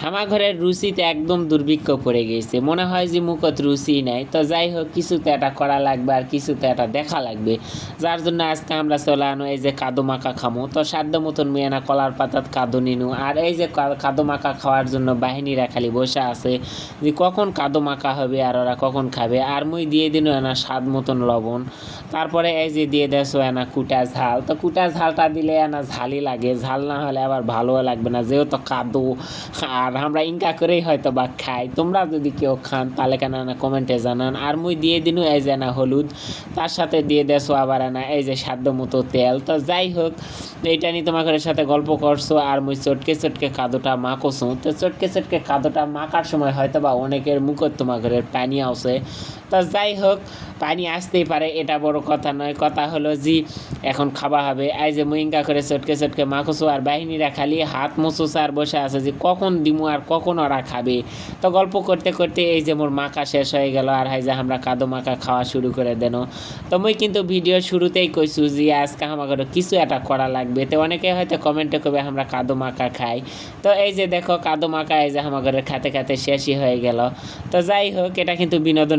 আমার ঘরের রুচিতে একদম দুর্ভিক্ষ পড়ে গেছে, মনে হয় যে মুখত রুচি নাই। তো যাই হোক, কিছুতে এটা করা লাগবে আর কিছুতে এটা দেখা লাগবে, যার জন্য আজকে আমরা চলে আনো এই যে কাদো মাখা খামো। তো সাধ্য মতন মেয়ে না কলার পাতাত কাদো নিনু, আর এই যে কাদো মাখা খাওয়ার জন্য বাহিনীরা খালি বসে আছে যে কখন কাদো মাখা হবে আর ওরা কখন খাবে। আর মুই দিয়ে দিন এনা স্বাদ মতন লবণ, তারপরে এই যে দিয়ে দেছো এনা কুটা ঝাল। তো কুটা ঝালটা দিলে এনা ঝালই লাগে, ঝাল না হলে আবার ভালোও লাগবে না, যেহেতু কাদো। আর আমরা ইনকা করেই হয়তো বা খাই, তোমরা যদি কেউ খান তাহলে কেন না কমেন্টে জানান। আর মুই দিয়ে দিনু এই যে না হলুদ, তার সাথে দিয়ে দেছো আবার না এই যে সাধ্য মতো তেল। তো যাই হোক, এইটা নিয়ে তোমাদের সাথে গল্প করছো আর মুই চটকে চটকে কাদোটা মাখোছো। তো চটকে চটকে কাদোটা মাখার সময় হয়তো বা অনেকের মুখত তোমাদের পানি আসে। তো যাই হোক, পানি আসতেই পারে, এটা বড় কথা নয়। কথা হলো যে এখন খাওয়া হবে। এই যে মুইঙ্গা করে চটকে চটকে মাখোছো আর বাহিনীরা খালি হাত মুছোছে আর বসে আছে যে কখন দিমু আর কখন ওরা খাবে। তো গল্প করতে করতে এই যে মোর মাখা শেষ হয়ে গেল, আর হাই যে আমরা কাদো মাখা খাওয়া শুরু করে দেন। তো মুই কিন্তু ভিডিও শুরুতেই কইছু যে আজকে আমাকে কিছু একটা করা লাগবে। তো অনেকে হয়তো কমেন্টে করবে আমরা কাদো মাখা খাই। তো এই যে দেখো কাদো মাখা এই যে আমাকে খেতে খেতে শেষই হয়ে গেল। তো যাই হোক, এটা কিন্তু বিনোদনের